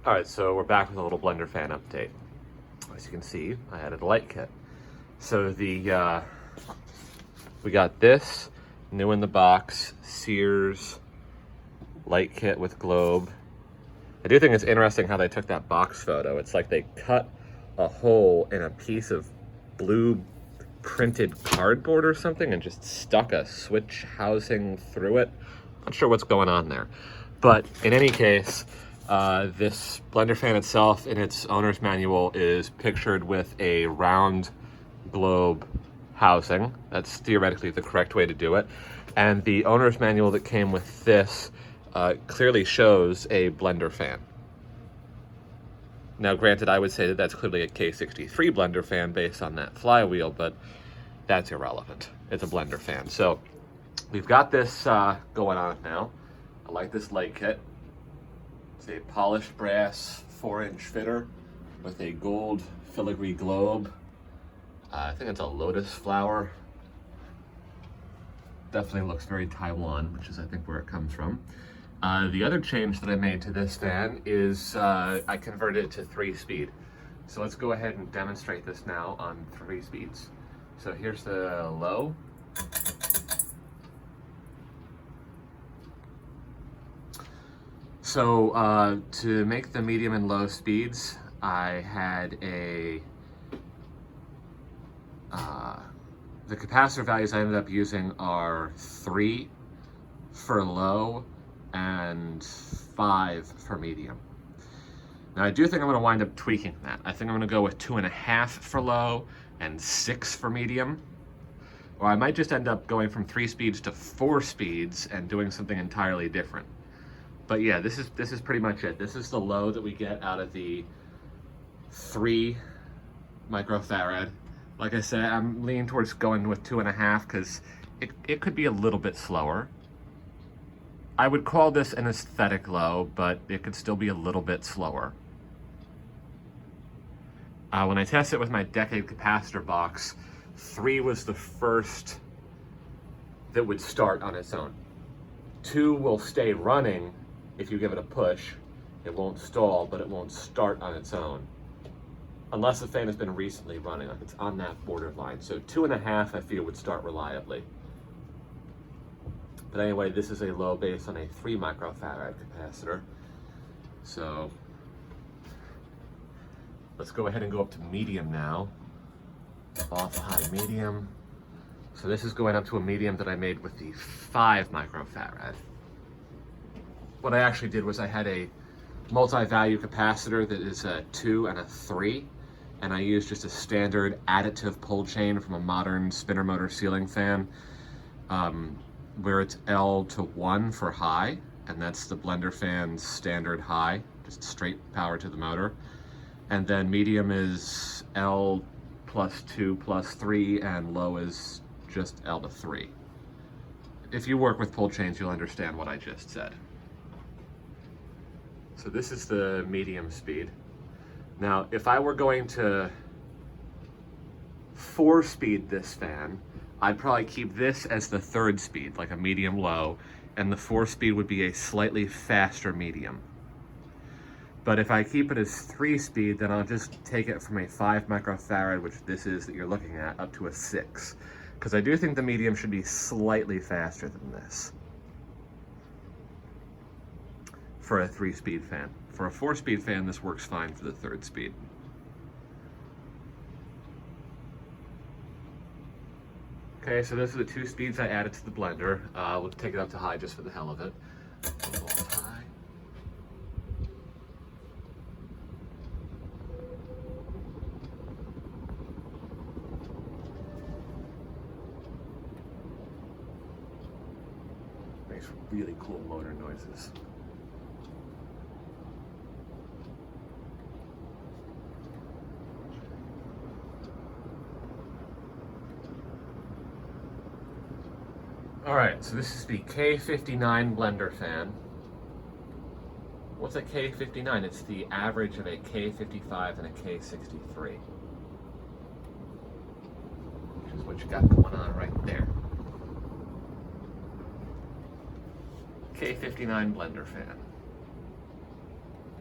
All right, so we're back with a little Blenderfan update. As you can see, I added a light kit. So we got this new in the box Sears light kit with globe. I do think it's interesting how they took that box photo. It's like they cut a hole in a piece of blue printed cardboard or something and just stuck a switch housing through it. Not sure what's going on there. But in any case, this Blenderfan itself in its owner's manual is pictured with a round globe housing. That's theoretically the correct way to do it. And the owner's manual that came with this clearly shows a Blenderfan. Now, granted, I would say that that's clearly a K63 Blenderfan based on that flywheel, but that's irrelevant. It's a Blenderfan. So we've got this going on now. I like this light kit. It's a polished brass 4-inch fitter with a gold filigree globe. I think it's a lotus flower. Definitely looks very Taiwan, which is I think where it comes from. The other change that I made to this fan is I converted it to 3-speed. So let's go ahead and demonstrate this now on 3 speeds. So here's the low. So to make the medium and low speeds, I had the capacitor values I ended up using are 3 for low and 5 for medium. Now I do think I'm going to wind up tweaking that. I think I'm going to go with 2.5 for low and 6 for medium. Or I might just end up going from 3 speeds to 4 speeds and doing something entirely different. But yeah, this is pretty much it. This is the low that we get out of the 3 microfarad. Like I said, I'm leaning towards going with 2.5 because it could be a little bit slower. I would call this an aesthetic low, but it could still be a little bit slower. When I tested it with my decade capacitor box, 3 was the first that would start on its own. 2 will stay running if you give it a push. It won't stall, but it won't start on its own. Unless the fan has been recently running, like it's on that borderline. So 2.5 I feel would start reliably. But anyway, this is a low based on a 3 microfarad capacitor. So let's go ahead and go up to medium now. Off, high, medium. So this is going up to a medium that I made with the 5 microfarad. What I actually did was I had a multi-value capacitor that is a 2 and a 3, and I used just a standard additive pull chain from a modern spinner motor ceiling fan, where it's L to 1 for high, and that's the Blenderfan's standard high, just straight power to the motor. And then medium is L plus 2 plus 3, and low is just L to 3. If you work with pull chains, you'll understand what I just said. So this is the medium speed. Now, if I were going to 4-speed this fan, I'd probably keep this as the 3rd speed, like a medium low, and the 4-speed would be a slightly faster medium. But if I keep it as 3-speed, then I'll just take it from a 5 microfarad, which this is that you're looking at, up to a 6. Because I do think the medium should be slightly faster than this for a 3-speed fan. For a 4-speed fan, this works fine for the 3rd speed. Okay, so those are the 2 speeds I added to the blender. We'll take it up to high just for the hell of it. High. Makes really cool motor noises. All right, so this is the K59 Blenderfan. What's a K59? It's the average of a K55 and a K63, which is what you got going on right there. K59 Blenderfan.